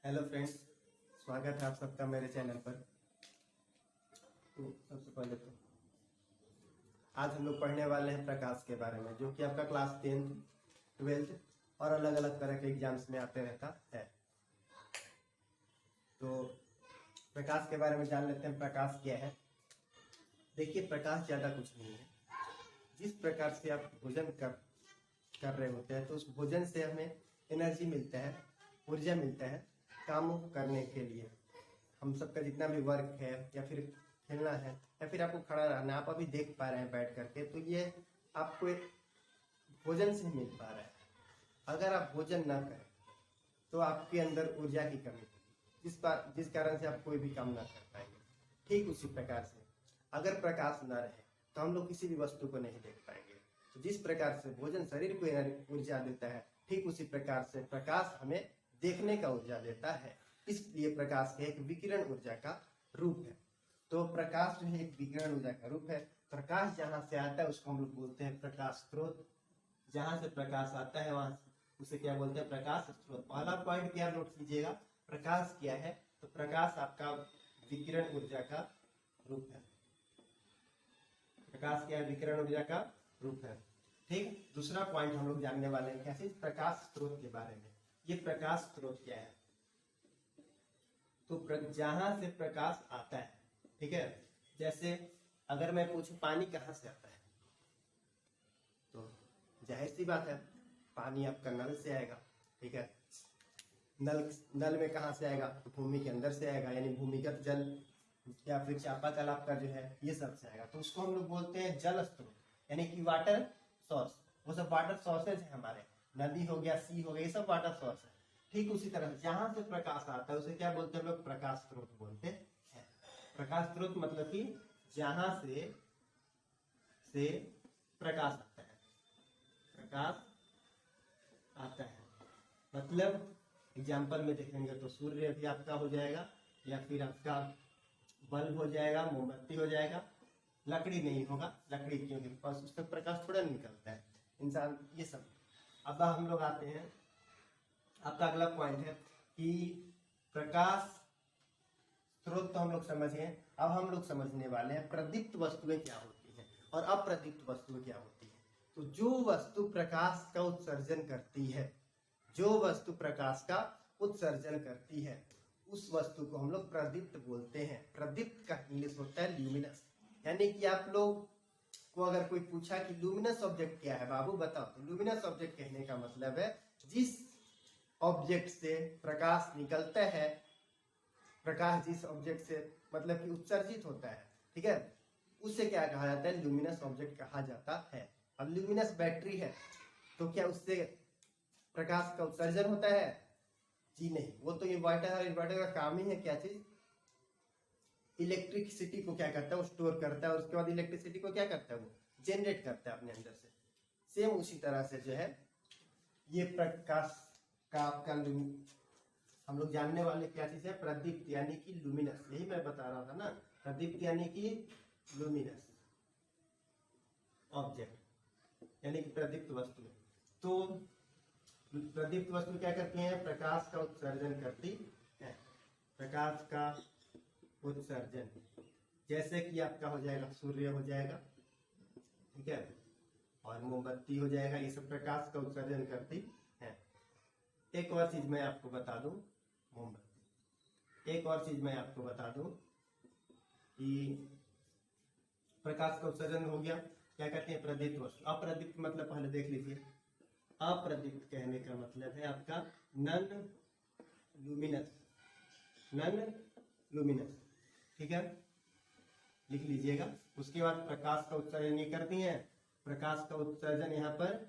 Hello friends, स्वागत है आप सबका मेरे चैनल पर। तो सबसे पहले तो आज हम लोग पढ़ने वाले हैं प्रकाश के बारे में, जो कि आपका क्लास 10th 12th और अलग अलग तरह के एग्जाम्स में आते रहता है। तो प्रकाश के बारे में जान लेते हैं। प्रकाश क्या है? देखिए, प्रकाश ज़्यादा कुछ नहीं है। जिस प्रकार से आप भोजन कर रहे होते हैं, तो उस भोजन से हमें एनर्जी मिलता है, ऊर्जा मिलता है काम करने के लिए। हम सबका जितना भी वर्क है या फिर खेलना है या फिर आपको खड़ा रहना, आप अभी देख पा रहे हैं बैठ करके, तो ये आपको एक भोजन से मिल पा रहा है। अगर आप भोजन ना करें तो आपके अंदर ऊर्जा की कमी होगी, जिस कारण से आप कोई भी काम ना कर पाएंगे। ठीक उसी प्रकार से अगर प्रकाश ना रहे तो हम लोग किसी भी वस्तु को नहीं देख पाएंगे। तो जिस प्रकार से भोजन शरीर को ऊर्जा देता है, ठीक उसी प्रकार से प्रकाश हमें देखने का ऊर्जा देता है। इसलिए प्रकाश एक विकिरण ऊर्जा का रूप है। तो प्रकाश जो है एक विकिरण ऊर्जा का रूप है। प्रकाश जहाँ से आता है उसको हम लोग बोलते हैं प्रकाश स्रोत। जहाँ से प्रकाश आता है वहां उसे क्या बोलते हैं? प्रकाश स्रोत। पहला पॉइंट क्या नोट कीजिएगा, प्रकाश क्या है? तो प्रकाश आपका विकिरण ऊर्जा का रूप है। प्रकाश क्या है? विकिरण ऊर्जा का रूप है। ठीक, दूसरा पॉइंट हम लोग जानने वाले हैं कैसे? प्रकाश स्रोत के बारे में। ये प्रकाश स्रोत क्या है? तो जहां से प्रकाश आता है, ठीक है। जैसे अगर मैं पूछूं पानी कहाँ से आता है, तो जाहिर सी बात है पानी आपका नल से आएगा, ठीक है। नल में कहाँ से आएगा? तो भूमि के अंदर से आएगा, यानी भूमिगत जल या फिर चापाकल आपका जो है ये सब से आएगा। तो उसको हम लोग बोलते हैं जल स्रोत, यानी कि वाटर सोर्स। वो सब वाटर सोर्सेज है हमारे, नदी हो गया, सी हो गया, ये सब वाटर सोर्स है। ठीक उसी तरह जहां से प्रकाश आता है उसे क्या बोलते हैं? लोग प्रकाश स्रोत बोलते हैं। प्रकाश स्रोत मतलब कि जहां से प्रकाश आता है, प्रकाश आता है। मतलब एग्जाम्पल में देखेंगे तो सूर्य भी आपका हो जाएगा, या फिर आपका बल्ब हो जाएगा, मोमबत्ती हो जाएगा। लकड़ी नहीं होगा, लकड़ी क्योंकि उससे प्रकाश थोड़ा निकलता है, इंसान ये सब। अब हम लोग आते हैं, आपका अगला पॉइंट है कि प्रकाश स्रोत तो हम लोग समझ गए। अब हम लोग समझने वाले हैं प्रदीप्त वस्तुएं क्या होती हैं और अप्रदीप्त वस्तुएं क्या होती हैं। तो जो वस्तु प्रकाश का उत्सर्जन करती है, जो वस्तु प्रकाश का उत्सर्जन करती है, उस वस्तु को हम लोग प्रदीप्त बोलते हैं। प्रदीप्त का इंग्लिश होता है ल्यूमिनस। यानी कि आप लोग को अगर कोई पूछा कि लुमिनस ऑब्जेक्ट क्या है बाबू बताओ, तो लुमिनस ऑब्जेक्ट कहने का मतलब है जिस ऑब्जेक्ट से प्रकाश निकलता है, प्रकाश जिस ऑब्जेक्ट से मतलब कि उत्सर्जित होता है, ठीक है, उसे क्या कहा जाता है? लुमिनस ऑब्जेक्ट कहा जाता है। अब लुमिनस बैटरी है तो क्या उससे प्रकाश का उत्सर्जन होता है? जी नहीं, वो तो इन्वर्टर है। इन्वर्टर का काम ही है क्या चीज? इलेक्ट्रिसिटी को क्या करता है? वो स्टोर करता है और उसके बाद इलेक्ट्रिसिटी को क्या करता है? वो जनरेट करता है अपने अंदर से। सेम उसी तरह से जो है ये प्रकाश का आपका हम लोग जानने वाले क्या चीज है? प्रदीप्त यानी कि लुमिनस। यही मैं बता रहा था ना, प्रदीप्त यानी कि लुमिनस ऑब्जेक्ट, यानी कि प्रदीप्त वस्तु। तो प्रदीप्त वस्तु क्या करती हैं? प्रकाश का उत्सर्जन करती है। प्रकाश का उत्सर्जन जैसे कि आपका हो जाएगा सूर्य हो जाएगा, ठीक है, और मोमबत्ती हो जाएगा। ये सब प्रकाश का उत्सर्जन करती है। एक और चीज मैं आपको बता दूं, मोमबत्ती, एक और चीज मैं आपको बता दूं कि प्रकाश का उत्सर्जन हो गया, क्या कहते हैं? प्रदीप्त वस्तु। अप्रदीप्त मतलब पहले देख लीजिए। अप्रदीप्त कहने का मतलब है आपका नन लुमिनस, नन लुमिनस, ठीक है, लिख लीजिएगा। उसके बाद प्रकाश का उत्सर्जन ये करती हैं। प्रकाश का उत्सर्जन यहाँ पर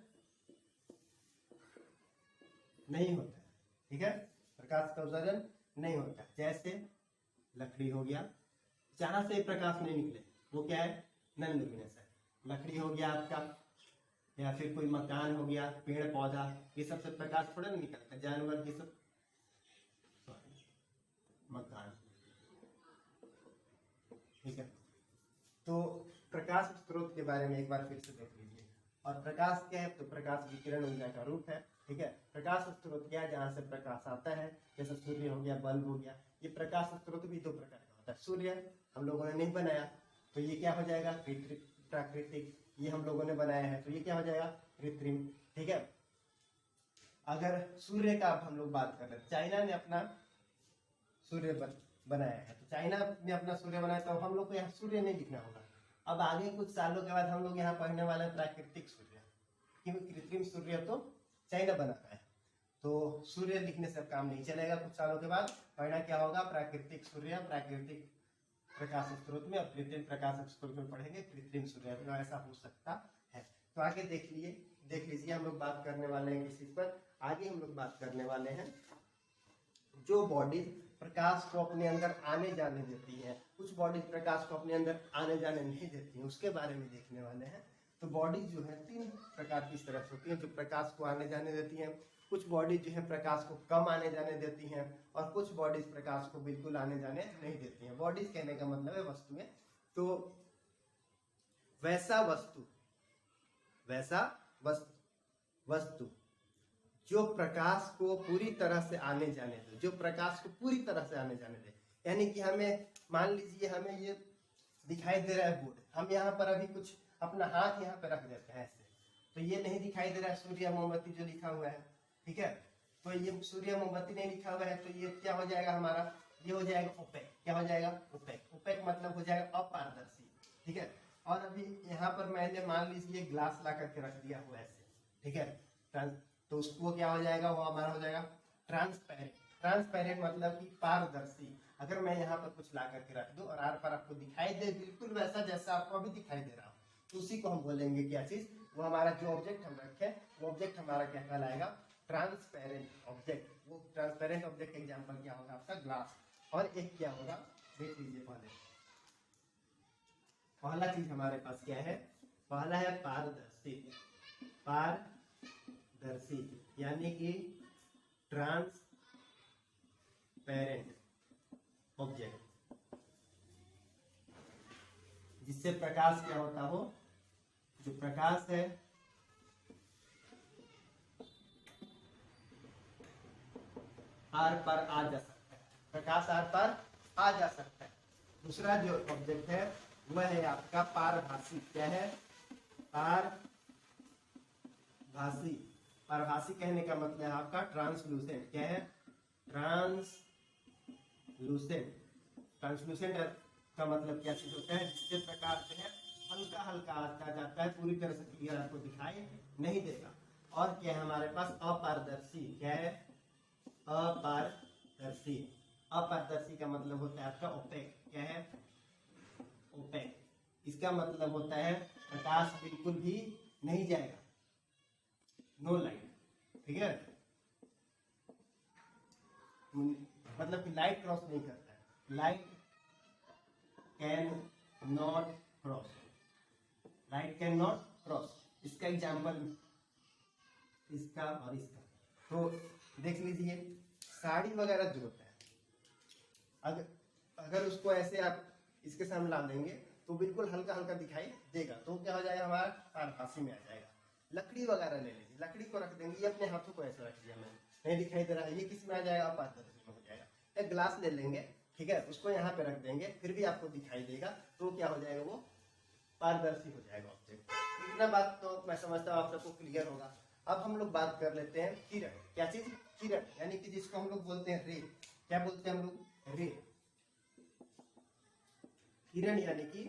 नहीं होता है, ठीक है, प्रकाश का उत्सर्जन नहीं होता। जैसे लकड़ी हो गया, जहां से प्रकाश नहीं निकले वो क्या है? नन लुमिनस है। लकड़ी हो गया आपका, या फिर कोई मकान हो गया, पेड़ पौधा, ये सब से प्रकाश थोड़ा नहीं निकलता। जानवर ये सब, मकान, ठीक है। तो प्रकाश स्रोत के बारे में एक बार फिर से देख लीजिए। और प्रकाश क्या है, तो प्रकाश विकिरण ऊर्जा का रूप है। ठीक है, प्रकाश स्रोत क्या है, जहाँ से प्रकाश आता है, जैसे सूर्य हो गया, बल्ब हो गया। ये प्रकाश स्रोत भी दो प्रकार का होता है। सूर्य हम लोगों ने नहीं बनाया, तो ये क्या हो जाएगा, प्राकृतिक। ये हम लोगों ने बनाया है, तो ये क्या हो जाएगा, कृत्रिम। ठीक है, अगर सूर्य का हम लोग बात कर रहे हैं, चाइना ने अपना सूर्य बनाया है, तो चाइना ने अपना सूर्य बनाया, तो हम लोग को यहाँ सूर्य नहीं लिखना होगा। अब आगे कुछ सालों के बाद हम लोग यहाँ पढ़ने वाले हैं प्राकृतिक सूर्य, क्योंकि कृत्रिम सूर्य तो चाइना बनाता है, तो सूर्य लिखने से काम नहीं चलेगा। कुछ सालों के बाद पढ़ना क्या होगा, प्राकृतिक सूर्य, प्राकृतिक प्रकाश स्रोत में, और कृत्रिम प्रकाश स्रोत में पढ़ेंगे कृत्रिम सूर्य, तो ऐसा हो सकता है। तो आगे देख लीजिए हम लोग बात करने वाले हैं किस चीज पर, आगे हम लोग बात करने वाले हैं जो बॉडीज प्रकाश को अपने अंदर आने जाने देती है, कुछ बॉडीज प्रकाश को अपने अंदर आने जाने नहीं देती हैं, उसके बारे में देखने वाले हैं। तो बॉडीज जो है 3 प्रकार की इस तरह से होती हैं, जो प्रकाश को आने जाने देती हैं। कुछ बॉडीज जो है प्रकाश को कम आने जाने देती हैं, और कुछ बॉडीज प्रकाश को बिल्कुल आने जाने नहीं देती हैं। बॉडीज कहने का मतलब है वस्तुएं। तो वैसा वस्तु जो प्रकाश को पूरी तरह से आने जाने दे, जो प्रकाश को पूरी तरह से आने जाने दे, यानी कि हमें मान लीजिए हमें ये दिखाई दे रहा है बोर्ड, हम यहाँ पर अभी कुछ अपना हाथ यहाँ पे रख देते हैं ऐसे, तो ये नहीं दिखाई दे रहा है सूर्य मोमबत्ती जो लिखा हुआ है। ठीक है, तो ये सूर्य मोमबत्ती नहीं लिखा हुआ है, तो ये क्या हो जाएगा हमारा, ये हो जाएगा ओपेक। क्या हो जाएगा, ओपेक। ओपेक मतलब हो जाएगा अपारदर्शी। ठीक है, और अभी यहाँ पर मैंने मान लीजिए ग्लास ला करके रख दिया हुआ ऐसे। ठीक है, तो उसको क्या हो जाएगा, वो हमारा हो जाएगा ट्रांसपेरेंट। ट्रांसपेरेंट मतलब कि पारदर्शी। अगर मैं यहाँ पर कुछ ला करके रख दूं और आर पर आपको दिखाई दे बिल्कुल वैसा जैसा आपको अभी दिखाई दे रहा हो, तो उसी को हम बोलेंगे क्या चीज, वो हमारा जो ऑब्जेक्ट हम रखे, वो ऑब्जेक्ट हमारा क्या कहलाएगा, ट्रांसपेरेंट ऑब्जेक्ट। वो ट्रांसपेरेंट ऑब्जेक्ट एग्जाम्पल क्या होगा आपका, ग्लास। और एक क्या होगा, देख लीजिए पहला चीज हमारे पास क्या है, पहला है पारदर्शी। पारदर्शी यानी कि ट्रांसपेरेंट ऑब्जेक्ट, जिससे प्रकाश क्या होता हो, जो प्रकाश है आर पर आ जा सकता है, प्रकाश आर पर आ जा सकता है। दूसरा जो ऑब्जेक्ट है वह है आपका पारभासी। क्या है, पारभासी। पारभासी कहने का मतलब है आपका ट्रांसलूसेंट। क्या है, ट्रांसलूसेंट। ट्रांसलूसेंट का मतलब क्या चीज होता है, जिससे प्रकाश जो है हल्का हल्का आता जाता है, पूरी तरह से क्लियर आपको दिखाई नहीं देगा। और क्या है हमारे पास, अपारदर्शी। क्या है, अपारदर्शी। अपारदर्शी का मतलब होता है आपका ओपेक। क्या है, ओपेक। इसका मतलब होता है प्रकाश बिल्कुल भी नहीं जाएगा, नो लाइट। ठीक है, मतलब कि लाइट क्रॉस नहीं करता है, light can not cross, light can not cross. इसका एग्जाम्पल इसका और इसका, तो देख लीजिए साड़ी वगैरह जो होता है, अगर उसको ऐसे आप इसके सामने ला देंगे तो बिल्कुल हल्का हल्का दिखाई देगा, तो क्या हो जाएगा हमारा, पारभासी में आ जाएगा। लकड़ी वगैरह ले लीजिए, लकड़ी को रख देंगे, ये अपने हाथों को ऐसे रख दिया मैंने, नहीं दिखाई दे रहा है, ये किस में आ जाएगा, अपारदर्शी में हो जाएगा। एक ग्लास ले लेंगे, ठीक है, उसको यहाँ पे रख देंगे, फिर भी आपको दिखाई देगा, तो क्या हो जाएगा, वो पारदर्शी हो जाएगा ऑब्जेक्ट। इतना बात तो मैं समझता हूँ आप सबको क्लियर होगा। अब हम लोग बात कर लेते हैं किरण। क्या चीज, किरण, यानी कि जिसको हम लोग बोलते हैं रे। क्या बोलते हैं हम लोग, रे। किरण यानी कि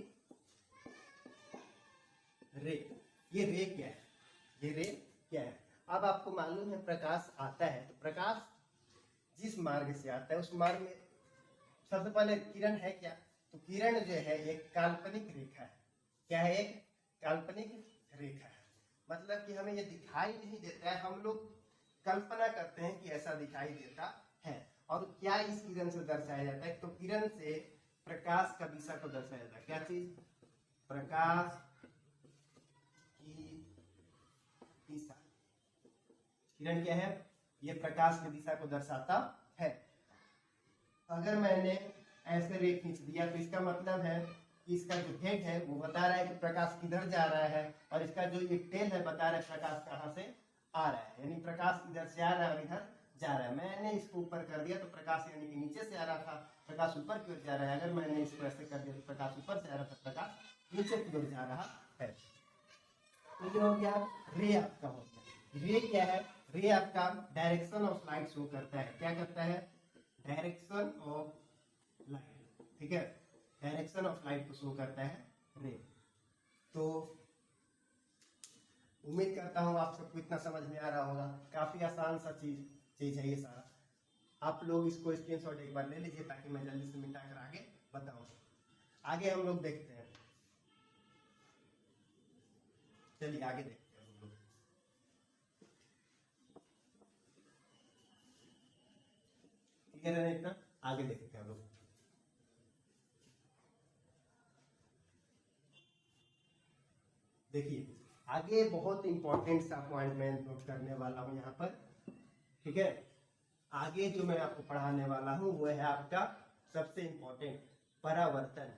रे। ये रे क्या है, ये रे क्या है। अब आपको मालूम है प्रकाश आता है, तो प्रकाश जिस मार्ग से आता है उस मार्ग में सबसे पहले किरण है क्या, तो किरण जो है एक काल्पनिक रेखा है। क्या है, एक काल्पनिक रेखा है। मतलब कि हमें ये दिखाई नहीं देता है, हम लोग कल्पना करते हैं कि ऐसा दिखाई देता है। और क्या इस किरण से दर्शाया जाता है, तो किरण से प्रकाश का दिशा को दर्शाया जाता है। क्या चीज, प्रकाश की दिशा। किरण क्या है, ये प्रकाश की दिशा को दर्शाता है। अगर मैंने ऐसे रे खींच दिया तो इसका मतलब है इसका जो हेड है वो बता रहा है कि प्रकाश किधर जा रहा है, और इसका जो ये टेल है बता रहा है प्रकाश कहाँ से आ रहा है, यानी प्रकाश इधर से आ रहा है और इधर जा रहा है। मैंने इसको ऊपर कर दिया तो प्रकाश यानी कि नीचे से आ रहा था, प्रकाश ऊपर की ओर जा रहा है। अगर मैंने इसको ऐसे कर दिया तो प्रकाश ऊपर से आ रहा था, प्रकाश नीचे की ओर जा रहा है। तो ये हो गया रे आपका हो गया। रे क्या है? रे आपका डायरेक्शन ऑफ लाइट शो करता है। क्या करता है? डायरेक्शन ऑफ लाइट, ठीक है, डायरेक्शन ऑफ लाइट को शो करता है रे। तो उम्मीद करता हूँ आप सबको इतना समझ में आ रहा होगा। काफी आसान सा चीज है ये सारा। आप लोग इसको स्क्रीनशॉट एक बार ले लीजिए ताकि मैं जल्दी से मिटा कर आगे बताऊं। आगे हम लोग देखते हैं, चलिए आगे देखते हैं हम लोग। क्लियर है इतना? आगे देखते हैं हम लोग। देखिए आगे बहुत इंपॉर्टेंट सा पॉइंट मैं नोट करने वाला हूं यहाँ पर, ठीक है। आगे जो मैं आपको पढ़ाने वाला हूँ वो है आपका सबसे इंपॉर्टेंट परावर्तन।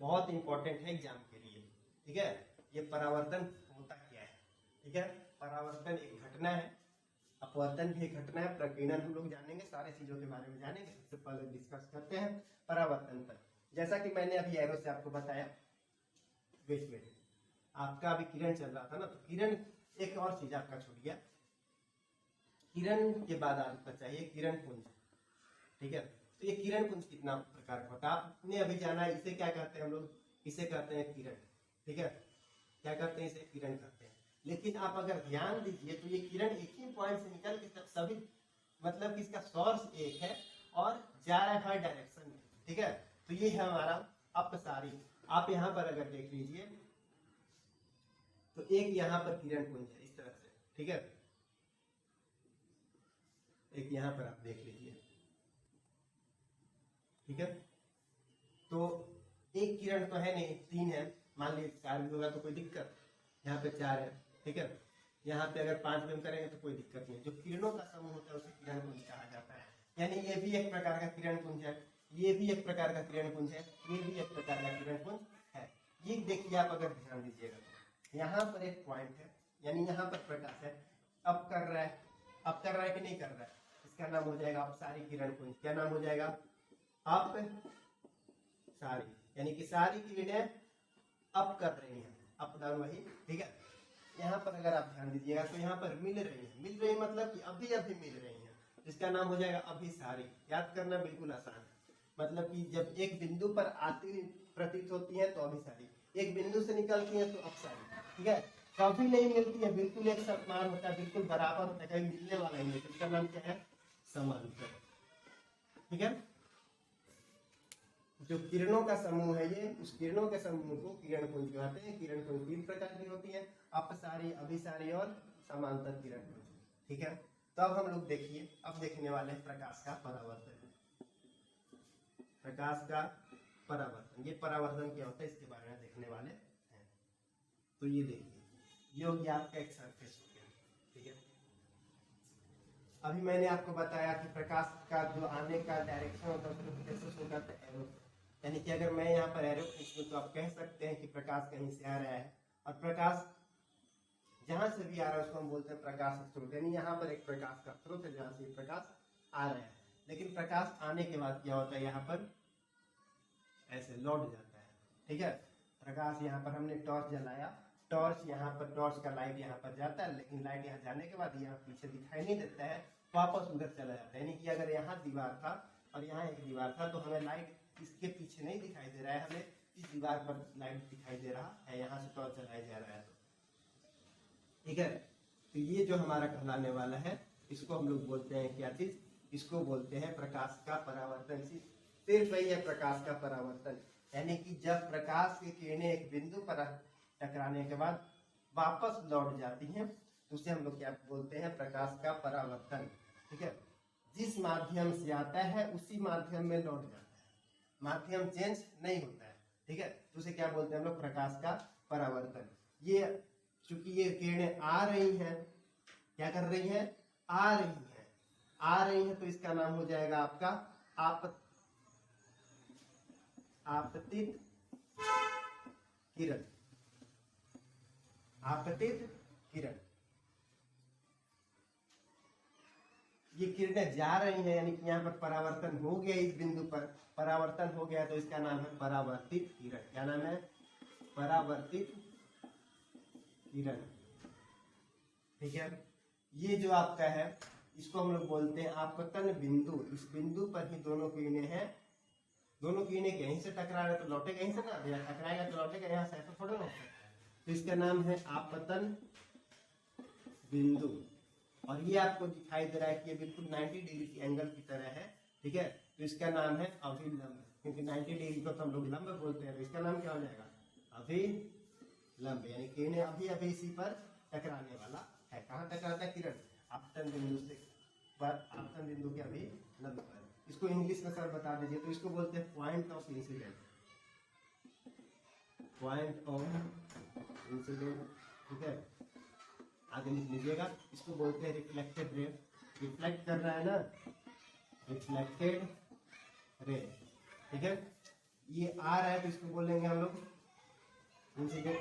बहुत इंपॉर्टेंट है एग्जाम के लिए, ठीक है। ये परावर्तन होता क्या है? ठीक है, परावर्तन एक घटना है, अपवर्तन भी एक घटना है, प्रकीर्णन हम लोग जानेंगे, सारे चीजों के बारे में जानेंगे। सबसे पहले डिस्कस करते हैं परावर्तन पर। जैसा कि मैंने अभी एरो से आपको बताया, वेट आपका अभी किरण चल रहा था ना, तो किरण एक और चीज आपका छूट गया। किरण के बाद आपको चाहिए किरण पुंज, ठीक है। तो ये किरण पुंज कितना प्रकार का होता है आपने अभी जाना है। इसे क्या कहते हैं हम लोग? इसे कहते हैं किरण, ठीक है। क्या करते हैं? इसे किरण कहते हैं। लेकिन आप अगर ध्यान दीजिए तो ये किरण एक ही पॉइंट से निकल के सभी, मतलब कि इसका सोर्स एक है और जा रहा है हर डायरेक्शन में, ठीक है। तो ये है हमारा अपसारी। आप यहाँ पर अगर देख लीजिए तो एक यहाँ पर किरण पुंज है इस तरह से, ठीक है। एक यहाँ पर आप देख लीजिए, ठीक है। तो एक किरण तो है नहीं, तीन है। मान लीजिए 4 भी होगा तो कोई दिक्कत, यहाँ पे 4 है, ठीक है। यहाँ पे अगर 5 भी हम करेंगे तो कोई दिक्कत नहीं। जो किरणों का समूह होता है उसे किरण पुंज कहा जाता है। यानी ये भी एक प्रकार का किरण पुंज है, ये भी एक प्रकार का किरण पुंज है, ये भी एक प्रकार का किरण पुंज है। ये देखिए आप अगर ध्यान दीजिएगा तो यहाँ पर एक पॉइंट है, यानी यहाँ पर प्रकाश है, अब कर रहा है, अब कर रहा है कि नहीं कर रहा है, इसका नाम हो जाएगा अपसारी किरण पुंज। क्या नाम हो जाएगा? अपसारी, यानी कि सारी किरणें अप कर रही हैं, अप डाउन वही, ठीक है। यहाँ पर अगर आप ध्यान दीजिएगा तो यहाँ पर मिल रही है, मिल रही मतलब कि अभी अभी मिल रही है, इसका नाम हो जाएगा अभिसारी। याद करना बिल्कुल आसान, मतलब कि जब एक बिंदु पर आती प्रतीत होती है तो अभिसारी, एक बिंदु से निकलती है तो अपसारी, ठीक है। कभी नहीं मिलती है, बिल्कुल एक समान होता है, बिल्कुल बराबर होता है, कभी मिलने वाला ही नहीं, इसका नाम क्या है? समांतर, ठीक है। जो किरणों का समूह है ये, उस किरणों के समूह को किरण पुंज कहते हैं। किरण पुंज 3 प्रकार की होती है, अपसारी, अभिसारी और समांतर किरण पुंज, ठीक है। तो अब हम लोग देखिए, अब देखने वाले हैं प्रकाश का परावर्तन। प्रकाश का परावर्तन, ये परावर्तन क्या होता है इसके बारे में देखने वाले हैं। तो ये देखिए, ये हो गया आपका एक सरफेस हो गया, ठीक है। अभी मैंने आपको बताया कि प्रकाश का जो आने का डायरेक्शन होता है उसको कैसे शो करते हैं? एरो, यानी कि अगर मैं यहाँ पर एरो खींच लूं तो आप कह सकते हैं कि प्रकाश कहीं से आ रहा है, और प्रकाश जहां से भी आ रहा है उसको हम बोलते हैं प्रकाश स्रोत। यानी यहाँ पर एक प्रकाश का स्रोत है जहां से प्रकाश आ रहा है। लेकिन प्रकाश आने के बाद क्या होता है? यहाँ पर ऐसे लौट जाता है, ठीक है। प्रकाश यहाँ पर हमने टॉर्च जलाया, टॉर्च यहाँ पर, टॉर्च का लाइट यहाँ पर जाता है, लेकिन लाइट यहाँ जाने के बाद यहाँ पीछे दिखाई नहीं देता है, वापस उधर चला जाता है। यानी कि अगर यहाँ दीवार था और यहाँ एक दीवार था तो हमें लाइट इसके पीछे नहीं दिखाई दे रहा है, हमें इस दीवार पर लाइट दिखाई दे रहा है, यहाँ से टॉर्च चलाया जा रहा है तो, ठीक है। तो ये जो हमारा कहलाने वाला है इसको हम लोग बोलते हैं क्या चीज? इसको बोलते हैं प्रकाश का परावर्तन। सिर्फ वही है प्रकाश का परावर्तन, यानी कि जब प्रकाश की किरणें एक बिंदु पर टकराने के बाद वापस लौट जाती हैं तो उसे हम लोग क्या बोलते हैं? प्रकाश का परावर्तन, ठीक है। जिस माध्यम से आता है उसी माध्यम में लौट जाता है, माध्यम चेंज नहीं होता है, ठीक है। तो उसे क्या बोलते हैं हम लोग? प्रकाश का परावर्तन। ये चूंकि ये किरणें आ रही हैं, क्या कर रही हैं? आ रही हैं, आ रही हैं, तो इसका नाम हो जाएगा आपका आपतित किरण, आपतित किरण। ये किरणें जा रही हैं, यानी कि यहाँ पर परावर्तन हो गया, इस बिंदु पर परावर्तन हो गया, तो इसका नाम है परावर्तित किरण। क्या नाम है? परावर्तित किरण। ठीक है, ये जो आपका है इसको हम लोग बोलते हैं आपतन बिंदु। इस बिंदु पर ही दोनों किरणें हैं, दोनों किरणें कहीं से टकरा रहे तो लौटेगा यहीं से ना, या टकराएगा तो लौटेगा यहाँ से, ऐसा थोड़ा ना। तो इसका नाम है आपतन बिंदु। और ये आपको दिखाई दे रहा है कि ये बिल्कुल 90 डिग्री की एंगल की तरह है। ठीक है, तो इसका नाम है अभिलंब, क्योंकि 90 डिग्री को तो हम लोग लंब बोलते हैं, तो इसका नाम क्या हो जाएगा? अभिलंब। यानी किरणें अभी अभी इसी पर टकराने वाला है। कहाँ टकराता है किरण? आपतन बिंदु से, पर आपतन बिंदु के अभिलंब पर। इसको इंग्लिश में सर बता दीजिए, तो इसको बोलते हैं point of incident. Point of incident. ठीक है, आगे लिख लीजिएगा। इसको बोलते हैं रिफ्लेक्टेड रे। रिफ्लेक्ट कर रहा है ना, रिफ्लेक्टेड रे। ठीक है, ये आ रहा है तो इसको बोलेंगे हम लोग इंसिडेंट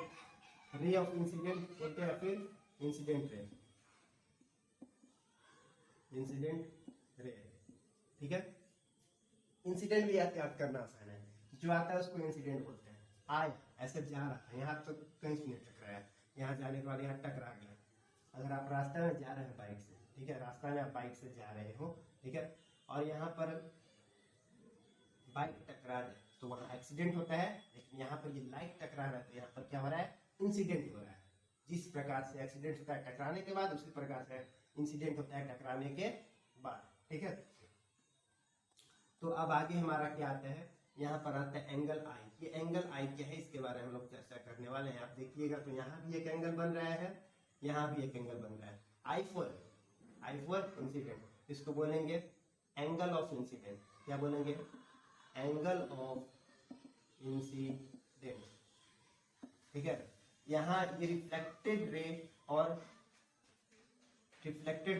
रे ऑफ इंसिडेंट बोलते हैं, फिर इंसिडेंट रे, इंसिडेंट रे। ठीक है, इंसिडेंट भी याद करना आसान है, जो आता है उसको इंसिडेंट बोलते हैं। आया ऐसे जा रहा है, यहाँ तो कहीं से नहीं टकराया, यहाँ जाने के बाद यहाँ टकरा गया। अगर आप रास्ते में जा रहे हैं बाइक से, ठीक है, रास्ता में आप बाइक से जा रहे हो, ठीक है, और यहाँ पर बाइक टकरा जाए तो वहाँ एक्सीडेंट होता है। लेकिन यहाँ पर ये लाइट टकरा रहा है तो यहाँ पर क्या हो रहा है? इंसिडेंट हो रहा है। जिस प्रकार से एक्सीडेंट होता है टकराने के बाद, उसी प्रकार से इंसिडेंट होता है टकराने के बाद। ठीक है, तो अब आगे हमारा क्या आता है? यहाँ पर आता है एंगल आई। ये एंगल आई क्या है, इसके बारे में हम लोग चर्चा करने वाले हैं। आप देखिएगा तो यहाँ भी एक एंगल बन रहा है, यहाँ भी एक एंगल बन रहा है। आई फॉर इंसिडेंट, इसको बोलेंगे एंगल ऑफ इंसिडेंट। क्या बोलेंगे? Angle of incident. ठीक है, यहाँ ये रिफ्लेक्टेड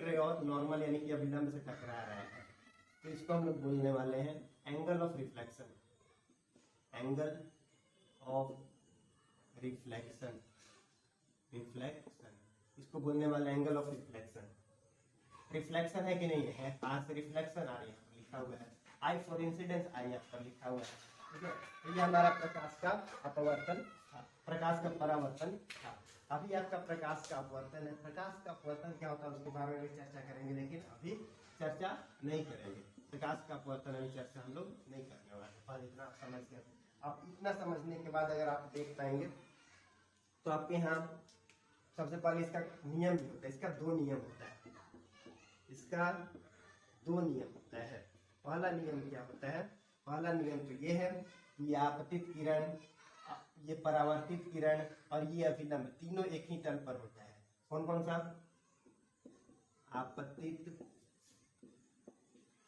रे और नॉर्मल यानी कि अभिलंब से टकरा रहा है, तो इसको हम लोग बोलने वाले हैं angle of reflection. Angle of reflection, इसको बोलने वाले एंगल ऑफ रिफ्लेक्शन। रिफ्लेक्शन है कि नहीं है? कहाँ से रिफ्लेक्शन आ रही है? लिखा हुआ है आई फॉर इंसिडेंस, आई यहाँ पर लिखा हुआ है। ठीक है, तो ये हमारा प्रकाश का अपवर्तन था, प्रकाश का परावर्तन था। अभी आपका प्रकाश का अपवर्तन है। प्रकाश का अपवर्तन क्या होता है उसके बारे में भी चर्चा करेंगे, लेकिन अभी चर्चा नहीं करेंगे। प्रकाश का अपवर्तन अभी चर्चा हम लोग नहीं करने वाले। पर इतना आप समझ गए। अब इतना समझने के बाद अगर आप देख पाएंगे तो आपके यहाँ सबसे पहले इसका नियम भी होता है। इसका दो नियम होता है, इसका दो नियम होता है। पहला नियम क्या होता है? पहला नियम तो ये है कि आपतित किरण, ये परावर्तित किरण और ये अभिलंब तीनों एक ही तल पर होता है। कौन कौन सा? आपतित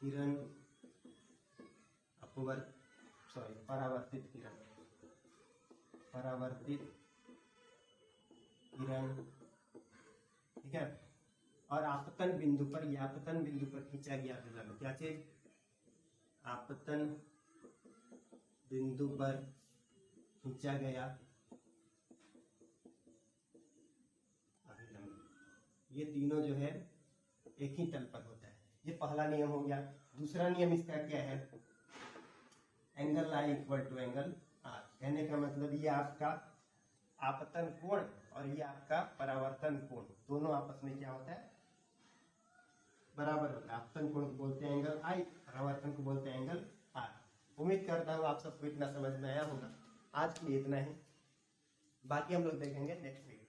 किरण, परावर्तित किरण, ठीक है, और आपतन बिंदु पर, ये आपतन बिंदु पर खींचा गया अभिलंब। क्या चीज? आपतन बिंदु पर खींचा गया अभिलंब। ये तीनों जो है एक ही तल पर होता है। ये पहला नियम हो गया। दूसरा नियम इसका क्या है? Angle I equal to angle R. कहने का मतलब ये आपका आपतन कोण और ये आपका परावर्तन कोण दोनों आपस में क्या होता है? बराबर होता है। आपतन कोण को बोलते हैं एंगल आई, परावर्तन को बोलते हैं एंगल आर। उम्मीद करता हूँ आप सबको इतना समझ में आया होगा। आज के लिए इतना ही, बाकी हम लोग देखेंगे नेक्स्ट वीडियो।